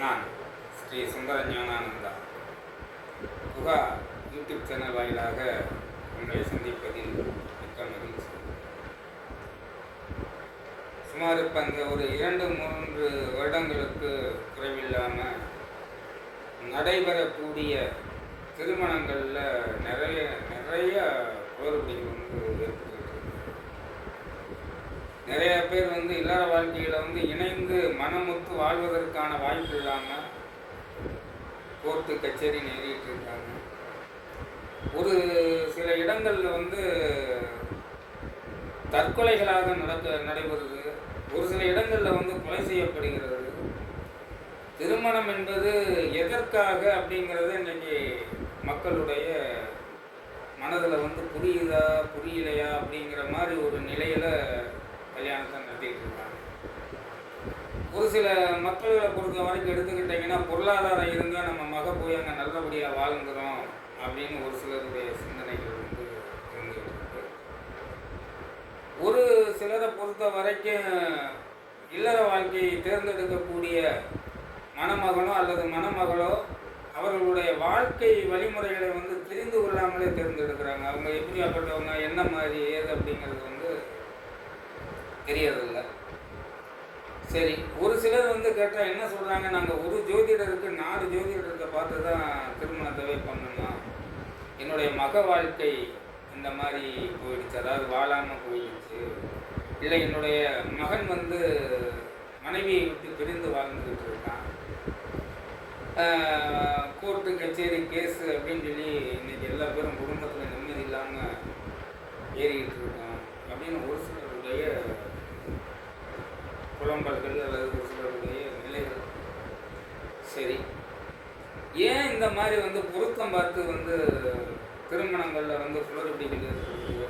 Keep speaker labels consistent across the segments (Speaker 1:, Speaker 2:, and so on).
Speaker 1: நான் ஸ்ரீ சுந்தர Gnanananda Guha YouTube channel வாயிலாக உங்களை சந்திப்பதில் மிக்க மகிழ்ச்சி. சுமார் இப்போ அந்த ஒரு 2-3 வருடங்களுக்கு குறைவில்லாமல் நடைபெறக்கூடிய திருமணங்களில் நிறைய குளறுபடிகள் ஏற்பட்டு நிறைய பேர் இல்லற வாழ்க்கையில் இணைந்து மனமுத்து வாழ்வதற்கான வாய்ப்பு இல்லாமல் கோர்ட்டு கச்சேரி நேரிட்டு இருக்காங்க. ஒரு சில இடங்களில் தற்கொலைகளாக நடைபெறுது. ஒரு சில இடங்களில் கொலை செய்யப்படுகிறது. திருமணம் என்பது எதற்காக அப்படிங்கிறது இன்னைக்கு மக்களுடைய மனதில் புரியுதா புரியலையா அப்படிங்கிற மாதிரி ஒரு நிலையில் கல்யாணத்தை நடத்திட்டு இருக்காங்க. ஒரு சில மக்களை பொறுத்த வரைக்கும் எடுத்துக்கிட்டிங்கன்னா, பொருளாதாரம் இருந்தால் நம்ம மக போய் அங்கே நல்லபடியாக வாழ்ந்துடும் அப்படின்னு ஒரு சிலருடைய சிந்தனைகள் இருந்துகிட்டு இருக்கு. ஒரு சிலரை பொறுத்த வரைக்கும் இல்லற வாழ்க்கையை தேர்ந்தெடுக்கக்கூடிய மணமகனோ அல்லது மணமகளோ அவர்களுடைய வாழ்க்கை வழிமுறைகளை தெரிந்து கொள்ளாமலே தேர்ந்தெடுக்கிறாங்க. அவங்க எப்படியாப்பட்டவங்க, என்ன மாதிரி, ஏது அப்படிங்கிறது தெரியறதில்லை. சரி, ஒரு சிலர் கேட்டால் என்ன சொல்கிறாங்க, நாங்கள் ஒரு ஜோதிடருக்கு 4 ஜோதிடருக்கு பார்த்து தான் திருமணத்தவே பண்ணணும், என்னுடைய மக வாழ்க்கை இந்த மாதிரி போயிடுச்சு, அதாவது வாழாமல் போயிடுச்சு, இல்லை என்னுடைய மகன் மனைவியை விட்டு பிரிந்து வாழ்ந்துக்கிட்டு இருக்கான், கோர்ட்டு கச்சேரி கேஸு அப்படின்னு சொல்லி இன்றைக்கி எல்லா பேரும் குடும்பத்தில் நிம்மதி இல்லாமல் ஏறிக்கிட்டு இருக்கோம் அப்படின்னு ஒரு சிலருடைய புலம்பல்கள் அல்லது ஒரு சிலருடைய நிலைகள். சரி, ஏன் இந்த மாதிரி பொருத்தம் பார்த்து திருமணங்களில் குளறுபடிகள் ஏற்படுது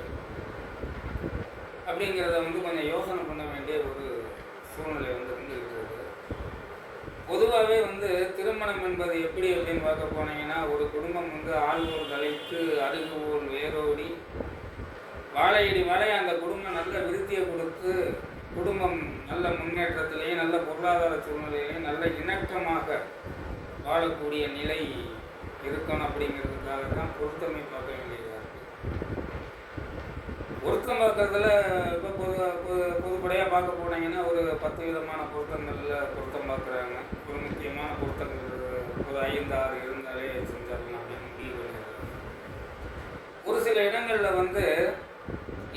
Speaker 1: அப்படிங்கிறத கொஞ்சம் யோசனை பண்ண வேண்டிய ஒரு சூழ்நிலை இருந்துகிட்டு இருக்கு. பொதுவாகவே திருமணம் என்பது எப்படி அப்படின்னு பார்க்க போனீங்கன்னா, ஒரு குடும்பம் ஆள்வோர் தலைக்கு அருகுவோர் வேரோடி வாழையடி வாழை அந்த குடும்பம் நல்ல விருத்தியை கொடுத்து குடும்பம் நல்ல முன்னேற்றத்திலேயும் நல்ல பொருளாதார சூழ்நிலையிலையும் நல்ல இணக்கமாக வாழக்கூடிய நிலை இருக்கணும் அப்படிங்கிறதுக்காக தான் பொருத்தமை பார்க்க வேண்டியதாக இருக்குது. பொருத்தம் பார்க்கறதுல இப்போ பொதுப்படையாக பார்க்க போனீங்கன்னா ஒரு 10 விதமான பொருத்தங்களில் பொருத்தம் பார்க்குறாங்க. ஒரு முக்கியமான பொருத்தங்கள் ஒரு 5-6 இருந்தாலே செஞ்சிடலாம் அப்படின்னு முடிவு பண்ணிடுறாங்க. ஒரு சில இடங்களில்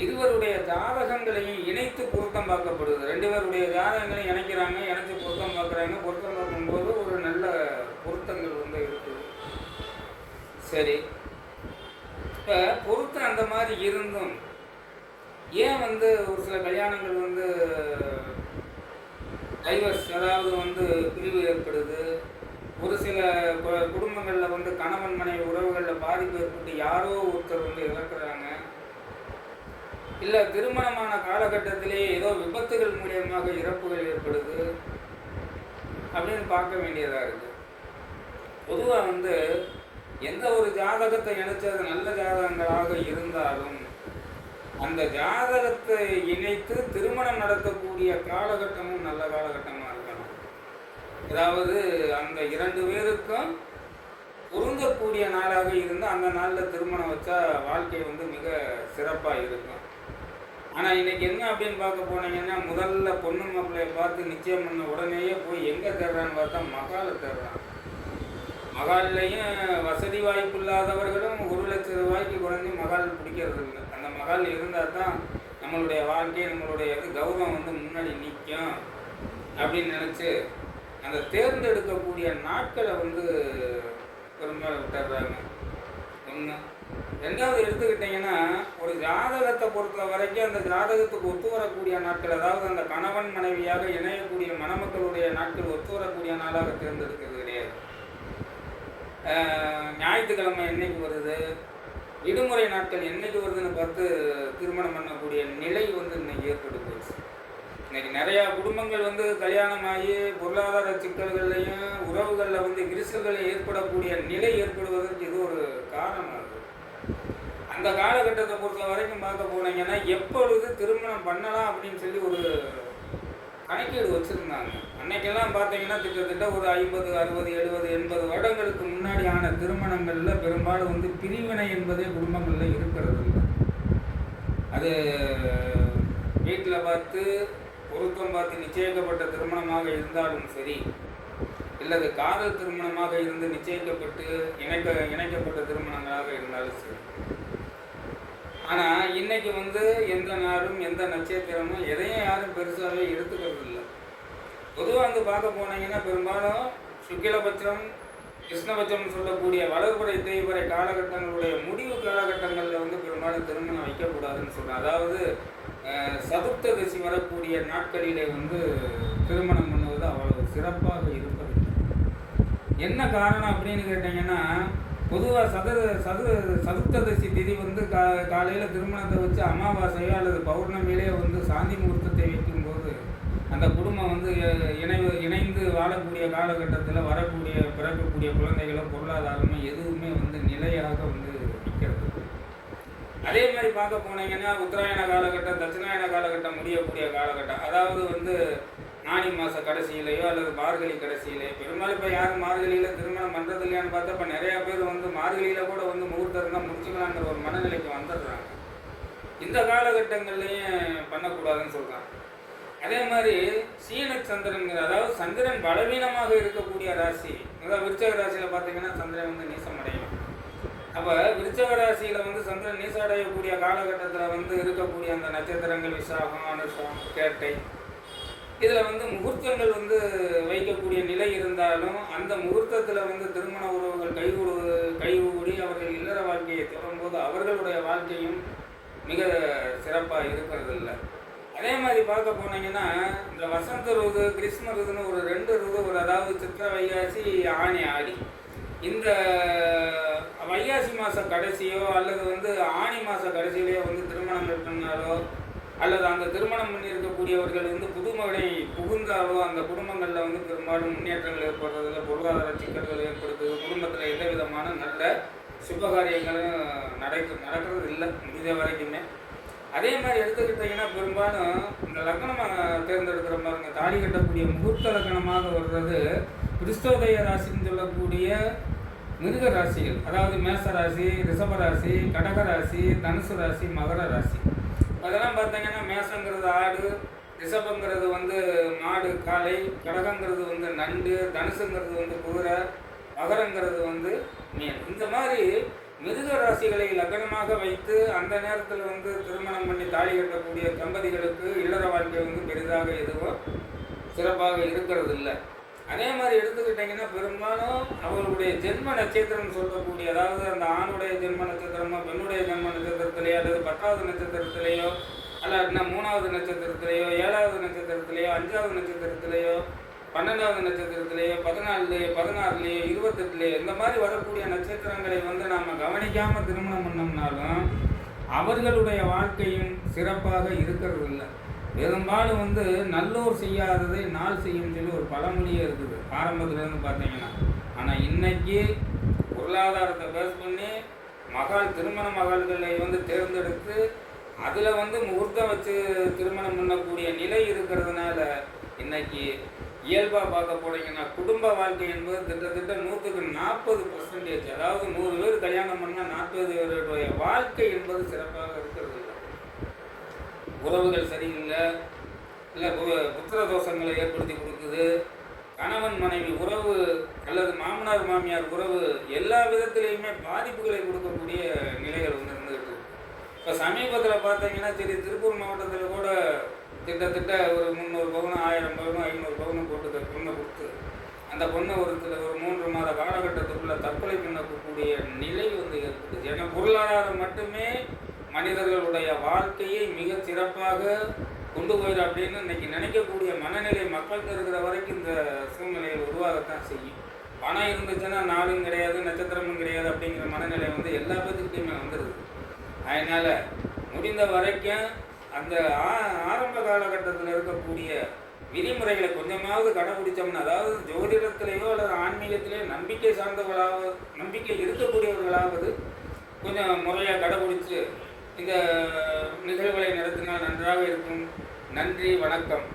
Speaker 1: இருவருடைய ஜாதகங்களையும் இணைத்து பொருத்தம் பார்க்கப்படுது. 2 பேருடைய ஜாதகங்களையும் இணைக்கிறாங்க, இணைச்சு பொருத்தம் பார்க்குறாங்க. பொருத்தம் பார்க்கும்போது ஒரு நல்ல பொருத்தங்கள் இருக்குது. சரி, இப்போ பொருத்தம் அந்த மாதிரி இருந்தும் ஏன் ஒரு சில கல்யாணங்கள் டைவர்ஸ், அதாவது பிரிவு ஏற்படுது. ஒரு சில குடும்பங்களில் கணவன் மனைவி உறவுகளில் பாதிப்பு ஏற்பட்டு யாரோ ஒருத்தர் இழக்கிறாங்க. இல்லை திருமணமான காலகட்டத்திலே ஏதோ விபத்துகள் மூலியமாக இறப்புகள் ஏற்படுது அப்படின்னு பார்க்க வேண்டியதாக இருக்குது. பொதுவாக எந்த ஒரு ஜாதகத்தை இணைச்சது நல்ல ஜாதகங்களாக இருந்தாலும் அந்த ஜாதகத்தை இணைத்து திருமணம் நடத்தக்கூடிய காலகட்டமும் நல்ல காலகட்டமாக இருக்கணும். அதாவது அந்த 2 பேருக்கும் பொருந்தக்கூடிய நாளாக இருந்தால் அந்த நாளில் திருமணம் வச்சா வாழ்க்கை மிக சிறப்பாக இருக்கும். ஆனால் இன்றைக்கி என்ன அப்படின்னு பார்க்க போனீங்கன்னா, முதல்ல பொண்ணு மாப்பிள்ளையை பார்த்து நிச்சயம் பண்ண உடனேயே போய் எங்கே தேடுறான்னு பார்த்தா மகாலை தேடுறான். மகால்லையும் வசதி வாய்ப்பு இல்லாதவர்களும் 1 லட்சம் ரூபாய்க்கு குறைஞ்சி மகால் பிடிக்கிறது இல்லை. அந்த மகால் இருந்தால் தான் நம்மளுடைய வாழ்க்கை, நம்மளுடைய கௌரவம் முன்னாடி நிற்கும் அப்படின்னு நினச்சி அந்த தேர்ந்தெடுக்கக்கூடிய நாட்களை பெரும்பாலும் விட்டுறாங்க. ஒன்று. 2வது எடுத்துக்கிட்டிங்கன்னா, ஒரு ஜாதகத்தை பொறுத்த வரைக்கும் அந்த ஜாதகத்துக்கு ஒத்து வரக்கூடிய நாட்கள், அதாவது அந்த கணவன் மனைவியாக இணையக்கூடிய மணமக்களுடைய நாட்கள் ஒத்து வரக்கூடிய நாளாக தேர்ந்தெடுக்கிறது கிடையாது. ஞாயிற்றுக்கிழமை என்னைக்கு வருது, விடுமுறை நாட்கள் என்னைக்கு வருதுன்னு பார்த்து திருமணம் பண்ணக்கூடிய நிலை இன்னைக்கு ஏற்பட்டு போச்சு. இன்னைக்கு நிறையா குடும்பங்கள் கல்யாணமாகி பொருளாதார சிக்கல்கள்லையும் உறவுகளில் விரிசல்கள் ஏற்படக்கூடிய நிலை ஏற்படுவதற்கு இது ஒரு காரணம். அந்த காலகட்டத்தை பொறுத்த வரைக்கும் பார்க்க போனீங்கன்னா, எப்பொழுது திருமணம் பண்ணலாம் அப்படின்னு சொல்லி ஒரு கணக்கீடு வச்சுருந்தாங்க. அன்னைக்கெல்லாம் பார்த்தீங்கன்னா கிட்டத்தட்ட ஒரு 50, 60, 70, 80 வருடங்களுக்கு முன்னாடி ஆன திருமணங்களில் பெரும்பாலும் வந்து பிரிவினை என்பதே குடும்பங்களில் இருக்கிறது இல்லை. அது வீட்டில் பார்த்து பொருத்தம் பார்த்து நிச்சயிக்கப்பட்ட திருமணமாக இருந்தாலும் சரி, இல்லது காதல் திருமணமாக இருந்து நிச்சயிக்கப்பட்டு இணைக்கப்பட்ட திருமணங்களாக இருந்தாலும் சரி. ஆனால் இன்னைக்கு வந்து எந்த நாளும் எந்த நட்சத்திரமும் எதையும் யாரும் பெருசாகவே எடுத்துக்கிறது இல்லை. பொதுவாக வந்து பார்க்க போனீங்கன்னா பெரும்பாலும் சுக்கிலபட்சம் கிருஷ்ணபட்சம் சொல்லக்கூடிய வளர்பறை தேய்வரை காலகட்டங்களுடைய முடிவு காலகட்டங்களில் வந்து பெரும்பாலும் திருமணம் வைக்கக்கூடாதுன்னு சொல்கிறேன். அதாவது சதுர்த்த தசி வரக்கூடிய நாட்களிலே வந்து திருமணம் பண்ணுவது அவ்வளவு சிறப்பாக இருப்பது. என்ன காரணம் அப்படின்னு கேட்டிங்கன்னா, பொதுவாக சதுர்த்த தசி திதி வந்து காலையில் திருமணத்தை வச்சு அமாவாசையோ அல்லது பௌர்ணமியிலேயோ வந்து சாந்தி முகூர்த்தத்தை வைக்கும்போது அந்த குடும்பம் வந்து இணைந்து வாழக்கூடிய காலகட்டத்தில் பிறக்கக்கூடிய குழந்தைகளோ பொருளாதாரமோ எதுவுமே வந்து நிலையாக வந்து நிற்கிறது. அதே மாதிரி பார்க்க போனீங்கன்னா உத்தராயண காலகட்டம், தட்சிணாயன காலகட்டம் முடியக்கூடிய காலகட்டம், அதாவது வந்து ஆனி மாத கடைசியிலையோ அல்லது மார்கழி கடைசியிலையோ. பெரும்பாலும் இப்போ யாரும் மார்கழியில் திருமணம் பண்ணுறது இல்லையான்னு பார்த்தா இப்போ நிறையா பேர் வந்து மார்கழியில் கூட வந்து முகூர்த்தம் இருந்தால் முடிச்சுக்கலாங்கிற ஒரு மனநிலைக்கு வந்துடுறாங்க. இந்த காலகட்டங்கள்லையும் பண்ணக்கூடாதுன்னு சொல்கிறாங்க. அதே மாதிரி சீனச்சந்திரன், அதாவது சந்திரன் பலவீனமாக இருக்கக்கூடிய ராசி, அதாவது விருச்சக ராசியில் பார்த்தீங்கன்னா சந்திரன் வந்து நீசம் அடையும். அப்போ விருச்சக ராசியில் வந்து சந்திரன் நீசம் அடையக்கூடிய காலகட்டத்தில் வந்து இருக்கக்கூடிய அந்த நட்சத்திரங்கள் விசாகம், அனுஷம், கேட்டை, இதில் வந்து முகூர்த்தங்கள் வந்து வைக்கக்கூடிய நிலை இருந்தாலும் அந்த முகூர்த்தத்தில் வந்து திருமண உறவுகள் கைகூடி அவர்கள் இல்லற வாழ்க்கையை தொடரும்போது அவர்களுடைய வாழ்க்கையும் மிக சிறப்பாக இருக்கிறது இல்லை. அதே மாதிரி பார்க்க போனீங்கன்னா இந்த வசந்த ருது, கிரீஷ்ம ருதுன்னு ஒரு 2 ருது, அதாவது சித்திர வைகாசி, ஆணி, ஆடி. இந்த வைகாசி மாத கடைசியோ அல்லது வந்து ஆணி மாத கடைசியிலையோ வந்து திருமணங்கள் பண்ணாலோ அல்லது அந்த திருமணம் பண்ணி இருக்கக்கூடியவர்கள் வந்து புதுமகனை புகுந்தாலோ அந்த குடும்பங்களில் வந்து பெரும்பாலும் முன்னேற்றங்கள் ஏற்படுறதில்ல, பொருளாதார சிக்கல்கள் ஏற்படுத்துது, குடும்பத்தில் எந்த விதமான நல்ல சுபகாரியங்களும் நடக்கிறது இல்லை முடிஞ்ச வரைக்குமே. அதே மாதிரி எடுத்துக்கிட்டிங்கன்னா பெரும்பாலும் இந்த லக்னமாக தேர்ந்தெடுக்கிற பாருங்க, தாலி கட்டக்கூடிய முகூர்த்த லக்னமாக வர்றது கிறிஸ்தோதய ராசின்னு சொல்லக்கூடிய மிருக ராசிகள், அதாவது மேச ராசி, ரிஷப ராசி, கடக ராசி, தனுசு ராசி, மகர ராசி. அதெல்லாம் பார்த்தீங்கன்னா மேசங்கிறது ஆடு, ரிஷபங்கிறது வந்து மாடு காளை, கடகங்கிறது வந்து நண்டு, தனுசுங்கிறது வந்து குதிரை, மகரங்கிறது வந்து மீன். இந்த மாதிரி மிருக ராசிகளை லக்னமாக வைத்து அந்த நேரத்தில் வந்து திருமணம் பண்ணி தாலி கட்டக்கூடிய தம்பதிகளுக்கு இல்லற வாழ்க்கை வந்து பெரிதாக எதுவும் சிறப்பாக இருக்கிறது இல்லை. அதே மாதிரி எடுத்துக்கிட்டிங்கன்னா பெரும்பாலும் அவர்களுடைய ஜென்ம நட்சத்திரம் சொல்லக்கூடிய, அதாவது அந்த ஆணுடைய ஜென்ம நட்சத்திரமோ பெண்ணுடைய ஜென்ம நட்சத்திரத்திலேயோ அல்லது 10வது நட்சத்திரத்திலேயோ அல்ல 3வது நட்சத்திரத்திலேயோ 7வது நட்சத்திரத்திலேயோ 5வது நட்சத்திரத்திலேயோ 12வது நட்சத்திரத்திலேயோ 14லேயோ 16லேயோ 28லேயோ இந்த மாதிரி வரக்கூடிய நட்சத்திரங்களை வந்து நாம் கவனிக்காமல் திருமணம் பண்ணோம்னாலும் அவர்களுடைய வாழ்க்கையும் சிறப்பாக இருக்கிறது இல்லை. பெரும்பாலும் வந்து நல்லோர் செய்யாததை நாள் செய்யும் சொல்லி ஒரு பழமொழியே இருக்குது ஆரம்பத்துலேருந்து பார்த்தீங்கன்னா. ஆனால் இன்னைக்கு பொருளாதாரத்தை பேஸ் பண்ணி திருமண மகள்களை வந்து தேர்ந்தெடுத்து அதில் வந்து முகூர்த்தம் வச்சு திருமணம் பண்ணக்கூடிய நிலை இருக்கிறதுனால இன்னைக்கு இயல்பாக பார்க்க போனீங்கன்னா குடும்ப வாழ்க்கை என்பது கிட்டத்தட்ட 140%, அதாவது 100 பேர் கல்யாணம் பண்ணால் 40 பேருடைய வாழ்க்கை என்பது சிறப்பாக இருக்கிறது இல்லை. உறவுகள் சரியில்லை, இல்லை புத்திர தோஷங்களை ஏற்படுத்தி கொடுக்குது, கணவன் மனைவி உறவு அல்லது மாமனார் மாமியார் உறவு எல்லா விதத்திலையுமே பாதிப்புகளை கொடுக்கக்கூடிய நிலைகள் வந்து இருந்துகிட்டு. இப்போ சமீபத்தில் பார்த்தீங்கன்னா சரி, திருப்பூர் மாவட்டத்தில் கூட கிட்டத்தட்ட ஒரு 300 பவுனும் 1000 பவுனும் 500 பவுனும் போட்டு பொண்ணை கொடுத்து அந்த பொண்ணை ஒரு 3 மாத காலகட்டத்துக்குள்ளே தற்கொலை பண்ணக்கூடிய நிலை வந்து ஏற்படுது. ஏன்னா பொருளாதாரம் மட்டுமே மனிதர்களுடைய வாழ்க்கையை மிக சிறப்பாக கொண்டு போயிடும் அப்படின்னு இன்னைக்கு நினைக்கக்கூடிய மனநிலை மக்களுக்கு இருக்கிற வரைக்கும் இந்த சூழ்நிலையில் உருவாகத்தான் செய்யும். பணம் இருந்துச்சுன்னா நாளும் கிடையாது, நட்சத்திரமும் கிடையாது அப்படிங்கிற மனநிலை வந்து எல்லா பேத்துக்கிட்டையுமே வந்துடுது. அதனால் முடிந்த வரைக்கும் அந்த ஆரம்ப காலகட்டத்தில் இருக்கக்கூடிய விதிமுறைகளை கொஞ்சமாவது கடைபிடிச்சோம்னா, அதாவது ஜோதிடத்திலேயோ அல்லது ஆன்மீகத்திலேயோ நம்பிக்கை இருக்கக்கூடியவர்களாவது கொஞ்சம் முறையாக கடைபிடிச்சு இந்த நிகழ்வுகளை நடத்தினால் நன்றாக இருக்கும். நன்றி, வணக்கம்.